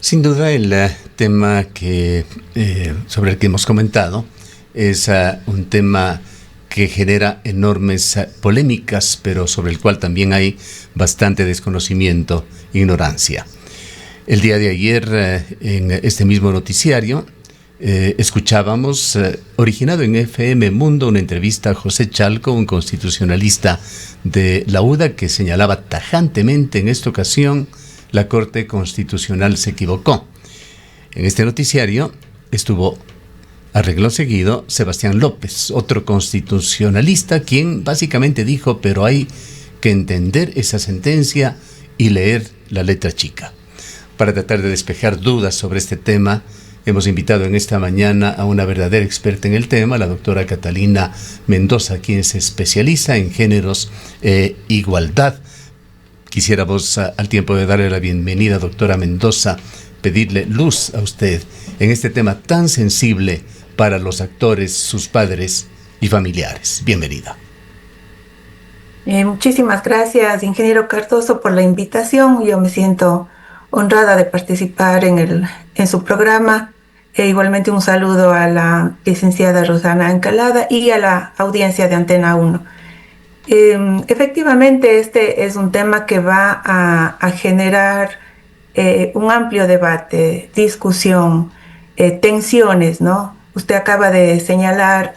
Sin duda el tema sobre el que hemos comentado es un tema que genera enormes polémicas, pero sobre el cual también hay bastante desconocimiento, ignorancia. El día de ayer, en este mismo noticiario, escuchábamos, originado en FM Mundo, una entrevista a José Chalco, un constitucionalista de la UDA, que señalaba tajantemente en esta ocasión la Corte Constitucional se equivocó. En este noticiario estuvo a renglón seguido Sebastián López, otro constitucionalista, quien básicamente dijo, pero hay que entender esa sentencia y leer la letra chica. Para tratar de despejar dudas sobre este tema, hemos invitado en esta mañana a una verdadera experta en el tema, la doctora Catalina Mendoza, quien se especializa en géneros e igualdad. Quisiéramos, al tiempo de darle la bienvenida, doctora Mendoza, pedirle luz a usted en este tema tan sensible para los actores, sus padres y familiares. Bienvenida. Muchísimas gracias, ingeniero Cardoso, por la invitación. Yo me siento honrada de participar en su programa. Igualmente un saludo a la licenciada Rosana Encalada y a la audiencia de Antena 1. Efectivamente, este es un tema que va a generar un amplio debate, discusión, tensiones, ¿no? Usted acaba de señalar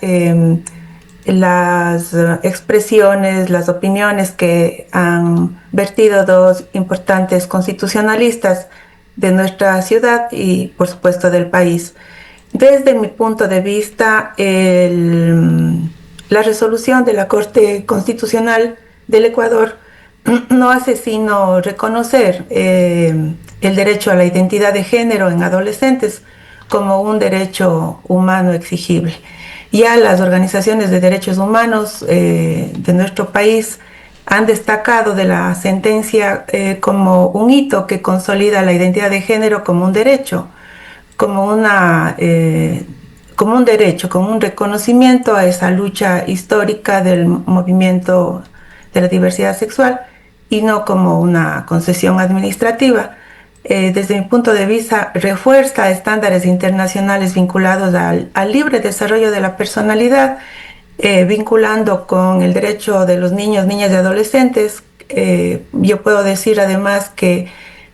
las expresiones, las opiniones que han vertido dos importantes constitucionalistas de nuestra ciudad y, por supuesto, del país. Desde mi punto de vista, la resolución de la Corte Constitucional del Ecuador no hace sino reconocer el derecho a la identidad de género en adolescentes como un derecho humano exigible. Ya las organizaciones de derechos humanos de nuestro país han destacado de la sentencia como un hito que consolida la identidad de género como un derecho, como un derecho, como un reconocimiento a esa lucha histórica del movimiento de la diversidad sexual y no como una concesión administrativa. Desde mi punto de vista, refuerza estándares internacionales vinculados al libre desarrollo de la personalidad, vinculando con el derecho de los niños, niñas y adolescentes. Yo puedo decir además que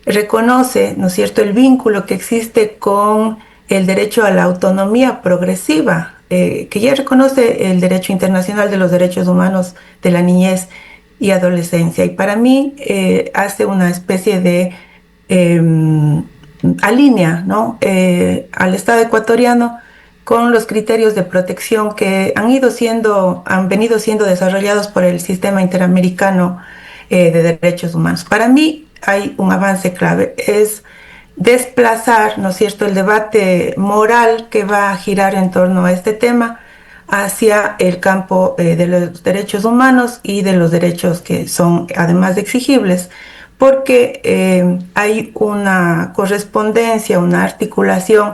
reconoce, ¿no es cierto?, el vínculo que existe con el derecho a la autonomía progresiva, que ya reconoce el derecho internacional de los derechos humanos de la niñez y adolescencia. Y para mí hace una especie de alinea, ¿no?, al Estado ecuatoriano con los criterios de protección que han venido siendo desarrollados por el Sistema Interamericano de Derechos Humanos. Para mí hay un avance clave, es desplazar, ¿no es cierto?, el debate moral que va a girar en torno a este tema hacia el campo de los derechos humanos y de los derechos que son además de exigibles, porque hay una correspondencia, una articulación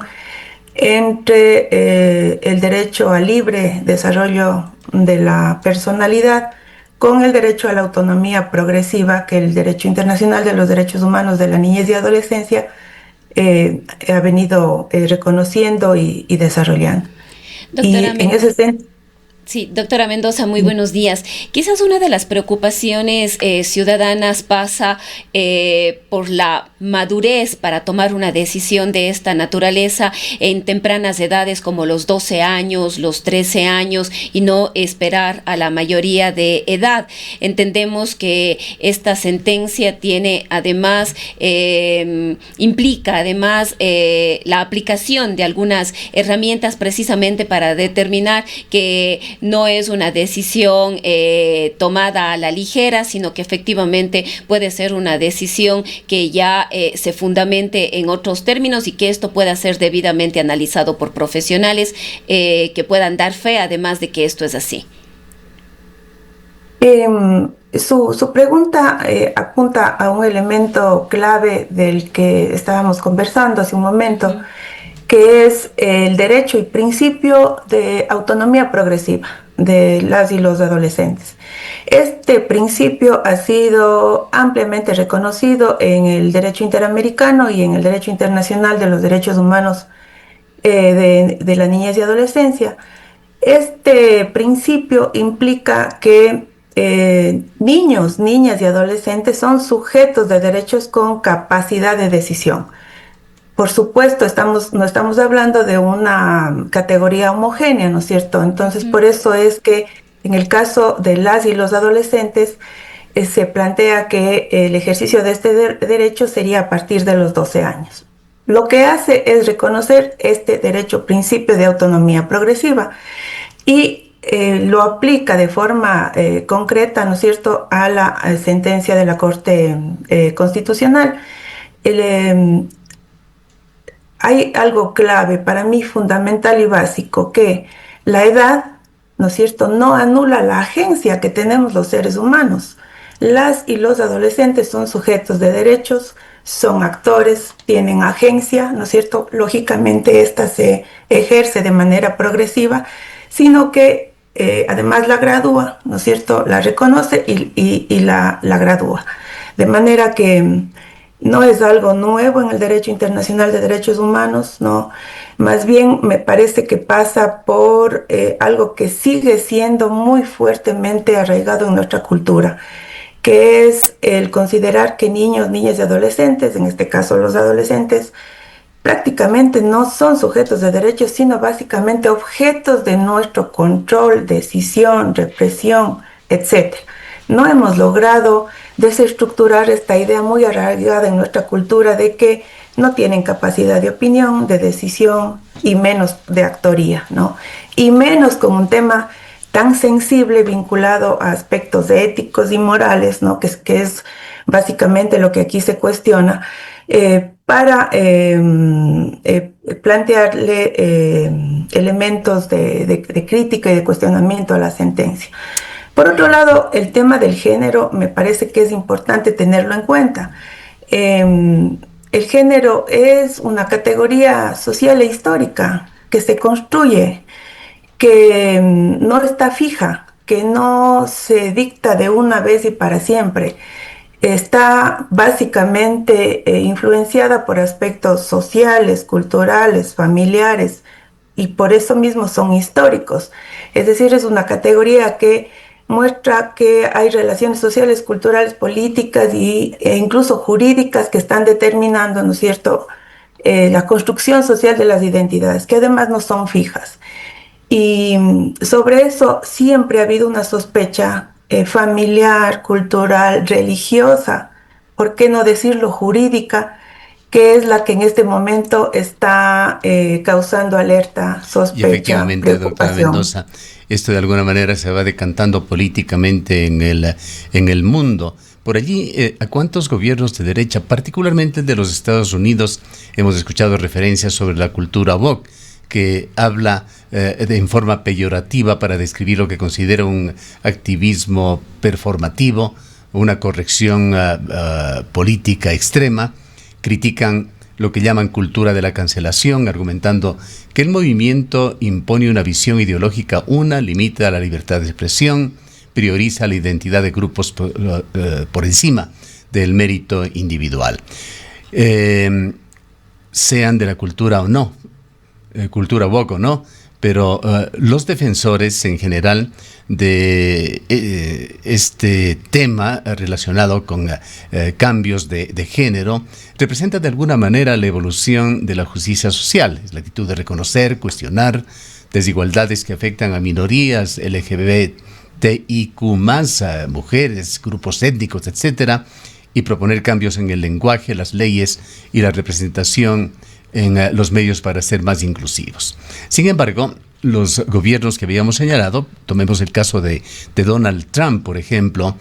entre el derecho al libre desarrollo de la personalidad con el derecho a la autonomía progresiva que el Derecho Internacional de los Derechos Humanos de la Niñez y Adolescencia ha venido reconociendo y desarrollando. Doctora y en ese sentido, Sí, doctora Mendoza, muy buenos días. Quizás una de las preocupaciones ciudadanas pasa por la madurez para tomar una decisión de esta naturaleza en tempranas edades como los 12 años, los 13 años y no esperar a la mayoría de edad. Entendemos que esta sentencia tiene además, implica además la aplicación de algunas herramientas precisamente para determinar que no es una decisión tomada a la ligera, sino que efectivamente puede ser una decisión que ya se fundamente en otros términos y que esto pueda ser debidamente analizado por profesionales que puedan dar fe, además de que esto es así. Su pregunta apunta a un elemento clave del que estábamos conversando hace un momento, que es el derecho y principio de autonomía progresiva. de las y los adolescentes. Este principio ha sido ampliamente reconocido en el derecho interamericano y en el derecho internacional de los derechos humanos de la niñez y adolescencia. Este principio implica que niños, niñas y adolescentes son sujetos de derechos con capacidad de decisión. Por supuesto, no estamos hablando de una categoría homogénea, ¿no es cierto? Entonces, por eso es que en el caso de las y los adolescentes se plantea que el ejercicio de este derecho sería a partir de los 12 años. Lo que hace es reconocer este derecho, principio de autonomía progresiva, y lo aplica de forma concreta, ¿no es cierto?, a la sentencia de la Corte Constitucional. Hay algo clave, para mí fundamental y básico, que la edad, ¿no es cierto?, no anula la agencia que tenemos los seres humanos. Las y los adolescentes son sujetos de derechos, son actores, tienen agencia, ¿no es cierto? Lógicamente esta se ejerce de manera progresiva, sino que además la gradúa, ¿no es cierto?, la reconoce y la gradúa. De manera que no es algo nuevo en el derecho internacional de derechos humanos, no. Más bien me parece que pasa por algo que sigue siendo muy fuertemente arraigado en nuestra cultura, que es el considerar que niños, niñas y adolescentes, en este caso los adolescentes, prácticamente no son sujetos de derechos, sino básicamente objetos de nuestro control, decisión, represión, etc. No hemos logrado desestructurar esta idea muy arraigada en nuestra cultura de que no tienen capacidad de opinión, de decisión y menos de actoría, ¿no? Y menos con un tema tan sensible vinculado a aspectos éticos y morales, ¿no?, que es básicamente lo que aquí se cuestiona, para plantearle elementos de crítica y de cuestionamiento a la sentencia. Por otro lado, el tema del género me parece que es importante tenerlo en cuenta. El género es una categoría social e histórica que se construye, que no está fija, que no se dicta de una vez y para siempre. Está básicamente influenciada por aspectos sociales, culturales, familiares, y por eso mismo son históricos. Es decir, es una categoría que muestra que hay relaciones sociales, culturales, políticas e incluso jurídicas que están determinando, ¿no es cierto?, la construcción social de las identidades, que además no son fijas. Y sobre eso siempre ha habido una sospecha familiar, cultural, religiosa, ¿por qué no decirlo jurídica?, que es la que en este momento está causando alerta, sospecha, y efectivamente, doctora Mendoza, esto de alguna manera se va decantando políticamente en el mundo. Por allí, ¿a cuántos gobiernos de derecha, particularmente de los Estados Unidos, hemos escuchado referencias sobre la cultura woke, que habla en forma peyorativa para describir lo que considera un activismo performativo, una corrección política extrema? Critican lo que llaman cultura de la cancelación, argumentando que el movimiento impone una visión ideológica, limita la libertad de expresión, prioriza la identidad de grupos por encima del mérito individual. Sean de la cultura o no, cultura woke o no, pero los defensores en general de este tema relacionado con cambios de género representa de alguna manera la evolución de la justicia social. Es la actitud de reconocer, cuestionar desigualdades que afectan a minorías LGBTIQ+, a mujeres, grupos étnicos, etcétera, y proponer cambios en el lenguaje, las leyes y la representación en los medios para ser más inclusivos. Sin embargo, los gobiernos que habíamos señalado, tomemos el caso de Donald Trump, por ejemplo,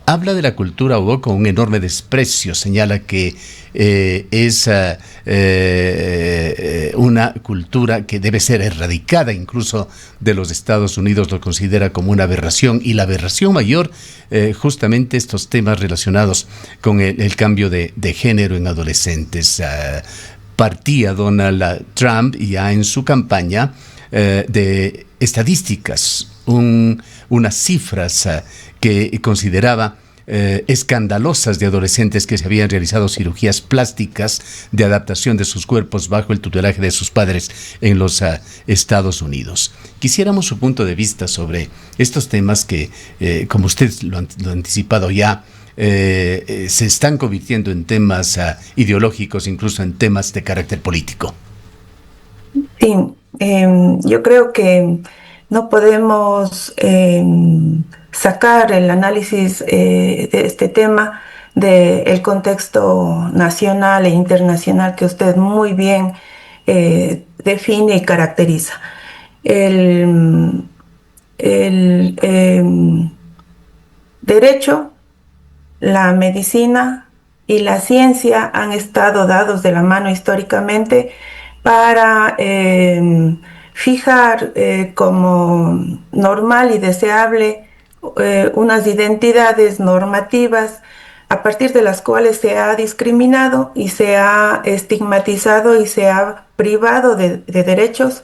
habla de la cultura woke con un enorme desprecio, señala que es una cultura que debe ser erradicada, incluso de los Estados Unidos lo considera como una aberración, y la aberración mayor, justamente estos temas relacionados con el cambio de género en adolescentes. Partía Donald Trump ya en su campaña de estadísticas, unas cifras que consideraba escandalosas de adolescentes que se habían realizado cirugías plásticas de adaptación de sus cuerpos bajo el tutelaje de sus padres en los Estados Unidos. Quisiéramos su punto de vista sobre estos temas que, como usted lo ha anticipado ya, se están convirtiendo en temas ideológicos, incluso en temas de carácter político. Sí, yo creo que no podemos sacar el análisis de este tema del contexto nacional e internacional que usted muy bien define y caracteriza. El derecho, la medicina y la ciencia han estado dados de la mano históricamente para fijar como normal y deseable unas identidades normativas a partir de las cuales se ha discriminado y se ha estigmatizado y se ha privado de derechos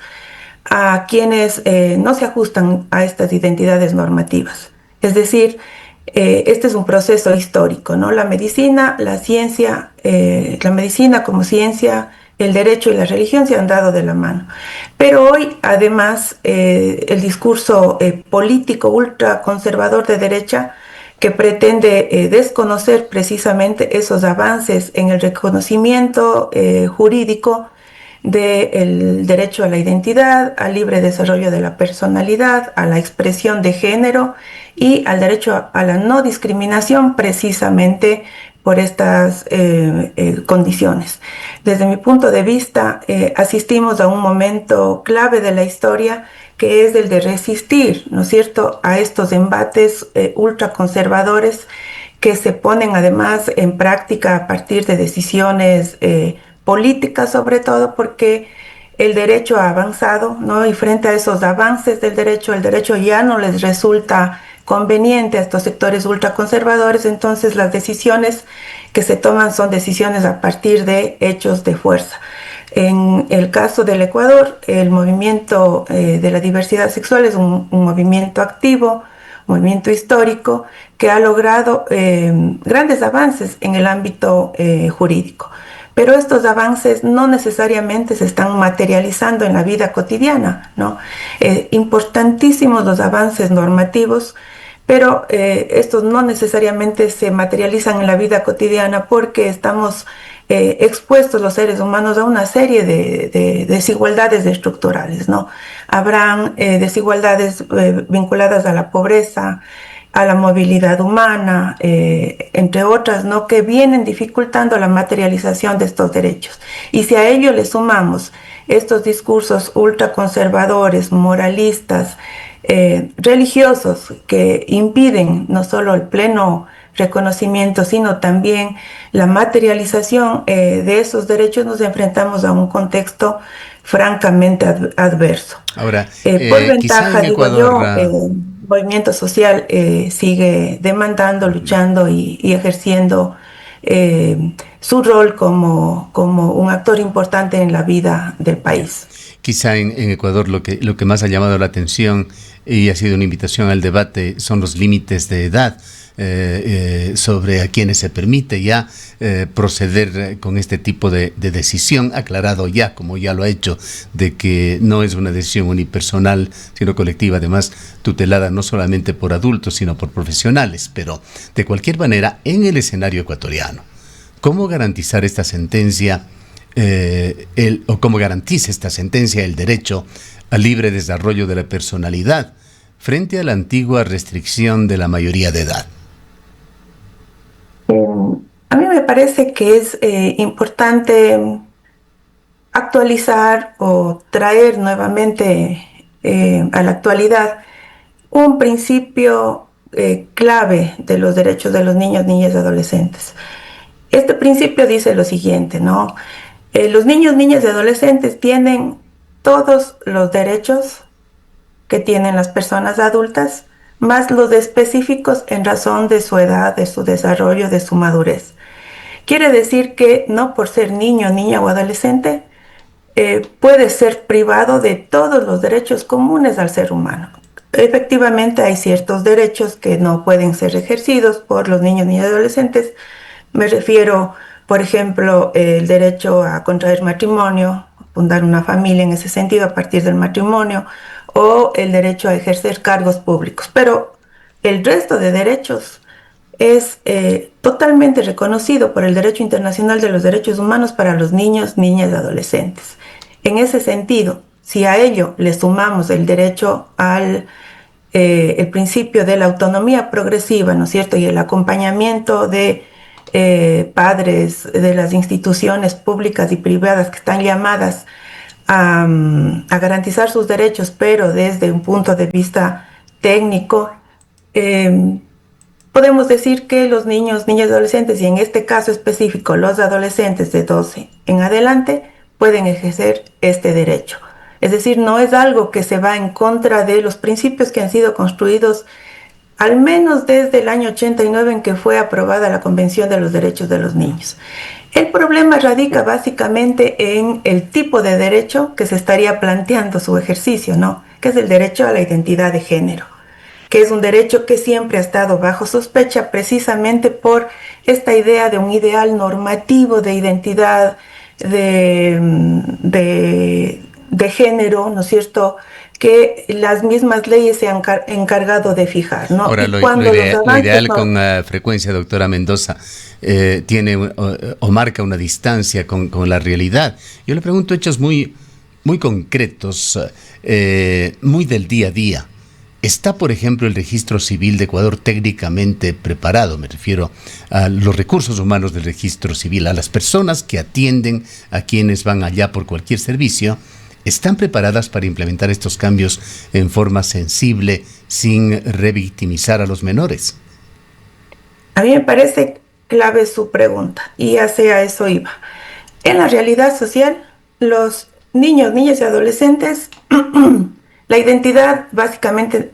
a quienes no se ajustan a estas identidades normativas. Es decir, este es un proceso histórico, ¿no? La medicina, la ciencia, la medicina como ciencia, el derecho y la religión se han dado de la mano. Pero hoy, además, el discurso político ultraconservador de derecha que pretende desconocer precisamente esos avances en el reconocimiento jurídico del derecho a la identidad, al libre desarrollo de la personalidad, a la expresión de género y al derecho a la no discriminación precisamente por estas condiciones. Desde mi punto de vista, asistimos a un momento clave de la historia que es el de resistir, ¿no es cierto?, a estos embates ultraconservadores que se ponen además en práctica a partir de decisiones políticas, sobre todo porque el derecho ha avanzado, ¿no? Y frente a esos avances del derecho, el derecho ya no les resulta conveniente a estos sectores ultraconservadores, entonces las decisiones que se toman son decisiones a partir de hechos de fuerza. En el caso del Ecuador, el movimiento de la diversidad sexual es un movimiento activo, un movimiento histórico que ha logrado grandes avances en el ámbito jurídico. Pero estos avances no necesariamente se están materializando en la vida cotidiana, ¿no? Importantísimos los avances normativos, pero estos no necesariamente se materializan en la vida cotidiana porque estamos expuestos los seres humanos a una serie de desigualdades estructurales, ¿no? Habrán desigualdades vinculadas a la pobreza, a la movilidad humana, entre otras, ¿no?, que vienen dificultando la materialización de estos derechos. Y si a ello le sumamos estos discursos ultraconservadores, moralistas, religiosos, que impiden no solo el pleno reconocimiento, sino también la materialización de esos derechos, nos enfrentamos a un contexto francamente adverso. Ahora, por ventaja, digo yo, el movimiento social sigue demandando, luchando y ejerciendo su rol como un actor importante en la vida del país. Quizá en Ecuador lo que más ha llamado la atención y ha sido una invitación al debate son los límites de edad. Sobre a quienes se permite ya proceder con este tipo de decisión, aclarado ya, como ya lo ha hecho, de que no es una decisión unipersonal, sino colectiva, además tutelada no solamente por adultos, sino por profesionales. Pero de cualquier manera, en el escenario ecuatoriano, ¿cómo garantizar esta sentencia, o cómo garantiza esta sentencia el derecho al libre desarrollo de la personalidad frente a la antigua restricción de la mayoría de edad? A mí me parece que es importante actualizar o traer nuevamente a la actualidad un principio clave de los derechos de los niños, niñas y adolescentes. Este principio dice lo siguiente, ¿no? Los niños, niñas y adolescentes tienen todos los derechos que tienen las personas adultas, más los específicos en razón de su edad, de su desarrollo, de su madurez. Quiere decir que no por ser niño, niña o adolescente, puede ser privado de todos los derechos comunes al ser humano. Efectivamente, hay ciertos derechos que no pueden ser ejercidos por los niños, niñas y adolescentes. Me refiero, por ejemplo, el derecho a contraer matrimonio, fundar una familia en ese sentido a partir del matrimonio, o el derecho a ejercer cargos públicos. Pero el resto de derechos es totalmente reconocido por el derecho internacional de los derechos humanos para los niños, niñas y adolescentes. En ese sentido, si a ello le sumamos el derecho al el principio de la autonomía progresiva, ¿no es cierto?, y el acompañamiento de padres de las instituciones públicas y privadas que están llamadas a garantizar sus derechos, pero desde un punto de vista técnico, podemos decir que los niños, niñas y adolescentes, y en este caso específico los adolescentes de 12 en adelante, pueden ejercer este derecho. Es decir, no es algo que se va en contra de los principios que han sido construidos al menos desde el año 89 en que fue aprobada la Convención de los Derechos de los Niños. El problema radica básicamente en el tipo de derecho que se estaría planteando su ejercicio, ¿no? Que es el derecho a la identidad de género, que es un derecho que siempre ha estado bajo sospecha precisamente por esta idea de un ideal normativo de identidad de género, ¿no es cierto?, que las mismas leyes se han encargado de fijar, ¿no? Ahora, lo ideal con frecuencia, doctora Mendoza, tiene o marca una distancia con la realidad. Yo le pregunto hechos muy, muy concretos, muy del día a día. ¿Está, por ejemplo, el registro civil de Ecuador técnicamente preparado? Me refiero a los recursos humanos del registro civil, a las personas que atienden a quienes van allá por cualquier servicio. ¿Están preparadas para implementar estos cambios en forma sensible, sin revictimizar a los menores? A mí me parece clave su pregunta, y hacia eso iba. En la realidad social, los niños, niñas y adolescentes, la identidad básicamente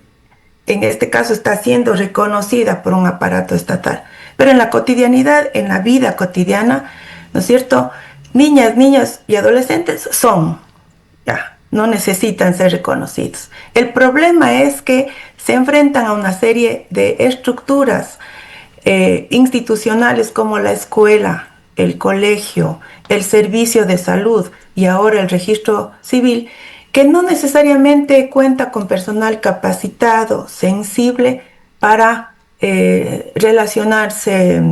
en este caso está siendo reconocida por un aparato estatal. Pero en la cotidianidad, en la vida cotidiana, ¿no es cierto?, niñas y adolescentes son, ya, no necesitan ser reconocidos. El problema es que se enfrentan a una serie de estructuras institucionales como la escuela, el colegio, el servicio de salud y ahora el registro civil, que no necesariamente cuenta con personal capacitado, sensible para relacionarse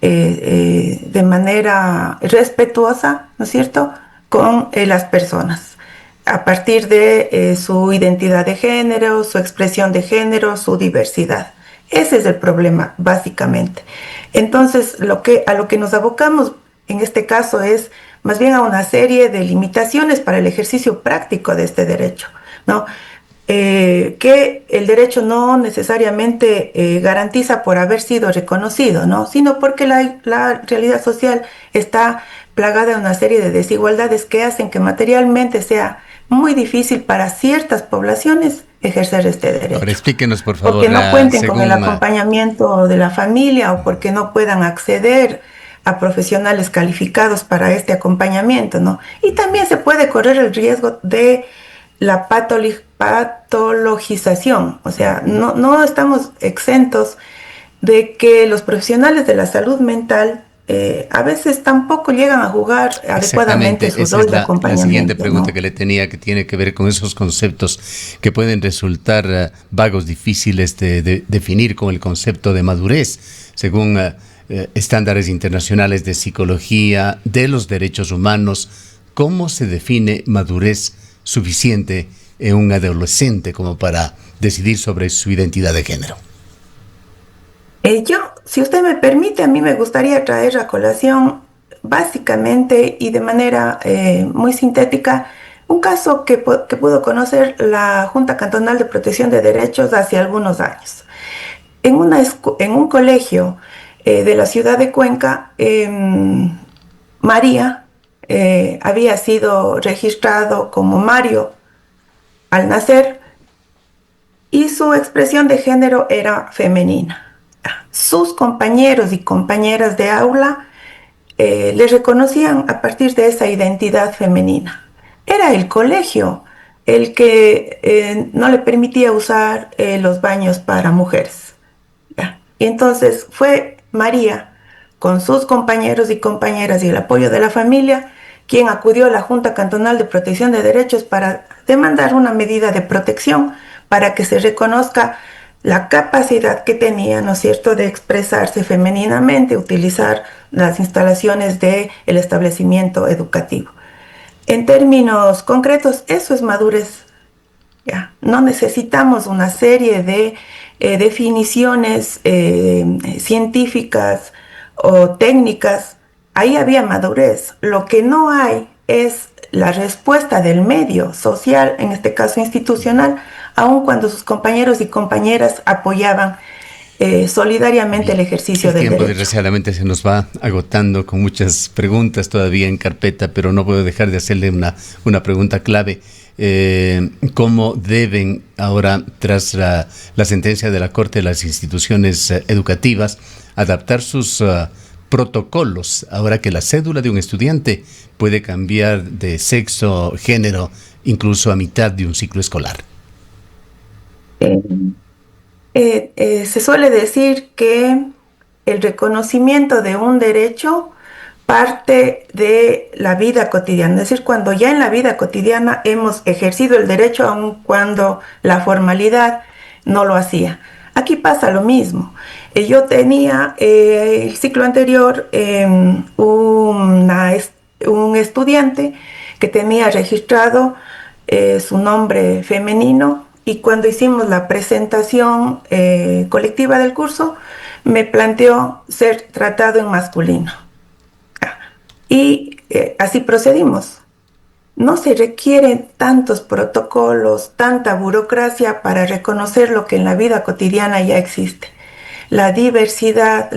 de manera respetuosa, ¿no es cierto?, con las personas, a partir de su identidad de género, su expresión de género, su diversidad. Ese es el problema, básicamente. Entonces, a lo que nos abocamos en este caso es más bien a una serie de limitaciones para el ejercicio práctico de este derecho, ¿no? Que el derecho no necesariamente garantiza por haber sido reconocido, ¿no?, sino porque la realidad social está plagada de una serie de desigualdades que hacen que materialmente sea muy difícil para ciertas poblaciones ejercer este derecho. Ahora explíquenos, por favor. Porque no cuenten con el acompañamiento de la familia o porque no puedan acceder a profesionales calificados para este acompañamiento, ¿no? Y también se puede correr el riesgo de la patologización, o sea, no estamos exentos de que los profesionales de la salud mental a veces tampoco llegan a jugar adecuadamente su rol de acompañamiento. La siguiente pregunta, ¿no?, que le tenía, que tiene que ver con esos conceptos que pueden resultar vagos, difíciles de definir, con el concepto de madurez, según estándares internacionales de psicología, de los derechos humanos. ¿Cómo se define madurez suficiente en un adolescente como para decidir sobre su identidad de género? Si usted me permite, a mí me gustaría traer a colación básicamente y de manera muy sintética un caso que pudo conocer la Junta Cantonal de Protección de Derechos hace algunos años. En un colegio de la ciudad de Cuenca, María había sido registrado como Mario al nacer y su expresión de género era femenina. Sus compañeros y compañeras de aula le reconocían a partir de esa identidad femenina. Era el colegio el que no le permitía usar los baños para mujeres. ¿Ya? Y entonces fue María, con sus compañeros y compañeras y el apoyo de la familia, quien acudió a la Junta Cantonal de Protección de Derechos para demandar una medida de protección para que se reconozca la capacidad que tenía, ¿no es cierto?, de expresarse femeninamente, utilizar las instalaciones del establecimiento educativo. En términos concretos, eso es madurez. ¿Ya? No necesitamos una serie de definiciones científicas o técnicas. Ahí había madurez. Lo que no hay es la respuesta del medio social, en este caso institucional, aun cuando sus compañeros y compañeras apoyaban solidariamente el ejercicio del derecho. El tiempo desgraciadamente se nos va agotando con muchas preguntas todavía en carpeta, pero no puedo dejar de hacerle una pregunta clave. ¿Cómo deben ahora, tras la sentencia de la Corte, las instituciones educativas adaptar sus protocolos ahora que la cédula de un estudiante puede cambiar de sexo, género, incluso a mitad de un ciclo escolar? Se suele decir que el reconocimiento de un derecho parte de la vida cotidiana, es decir, cuando ya en la vida cotidiana hemos ejercido el derecho aun cuando la formalidad no lo hacía. Aquí pasa lo mismo. Yo tenía el ciclo anterior un estudiante que tenía registrado su nombre femenino, y cuando hicimos la presentación colectiva del curso me planteó ser tratado en masculino. Y así procedimos. No se requieren tantos protocolos, tanta burocracia para reconocer lo que en la vida cotidiana ya existe. La diversidad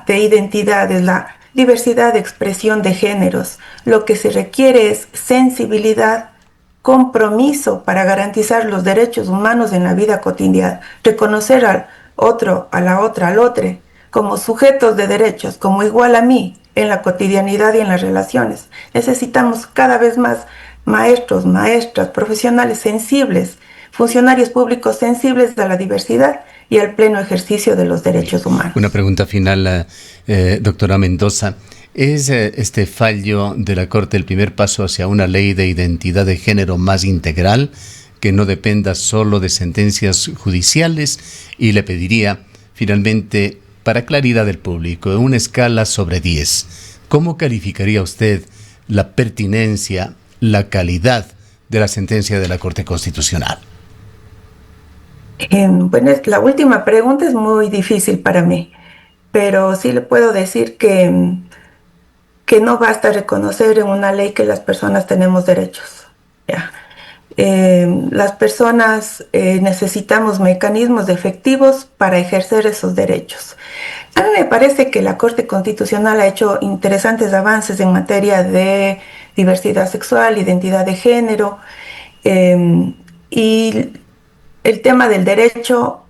de identidades, la diversidad de expresión de géneros. Lo que se requiere es sensibilidad, compromiso para garantizar los derechos humanos en la vida cotidiana. Reconocer al otro, a la otra, al otro, como sujetos de derechos, como igual a mí, en la cotidianidad y en las relaciones. Necesitamos cada vez más maestros, maestras, profesionales sensibles, funcionarios públicos sensibles a la diversidad y al pleno ejercicio de los derechos humanos. Una pregunta final, doctora Mendoza. ¿Es este fallo de la Corte el primer paso hacia una ley de identidad de género más integral, que no dependa solo de sentencias judiciales? Y le pediría, finalmente, para claridad del público, en una escala sobre 10, ¿cómo calificaría usted la pertinencia, la calidad de la sentencia de la Corte Constitucional? Bueno, la última pregunta es muy difícil para mí, pero sí le puedo decir que no basta reconocer en una ley que las personas tenemos derechos. ¿Ya? Las personas necesitamos mecanismos efectivos para ejercer esos derechos. A mí me parece que la Corte Constitucional ha hecho interesantes avances en materia de diversidad sexual, identidad de género, y el tema del derecho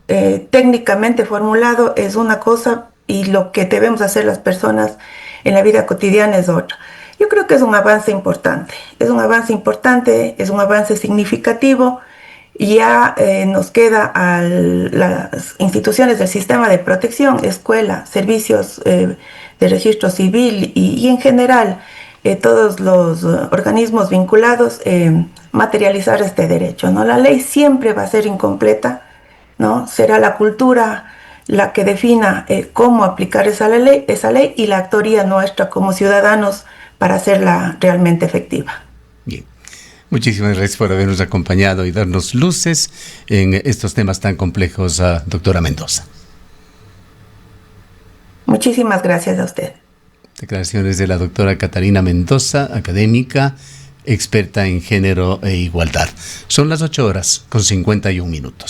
técnicamente formulado es una cosa y lo que debemos hacer las personas en la vida cotidiana es otra. Yo creo que es un avance importante, es un avance significativo. Ya nos queda a las instituciones del sistema de protección, escuela, servicios de registro civil y en general todos los organismos vinculados materializar este derecho, ¿no? La ley siempre va a ser incompleta, ¿no? Será la cultura la que defina cómo aplicar esa ley y la actoría nuestra como ciudadanos para hacerla realmente efectiva. Bien. Muchísimas gracias por habernos acompañado y darnos luces en estos temas tan complejos, doctora Mendoza. Muchísimas gracias a usted. Declaraciones de la doctora Catarina Mendoza, académica, experta en género e igualdad. Son las 8:51 minutos.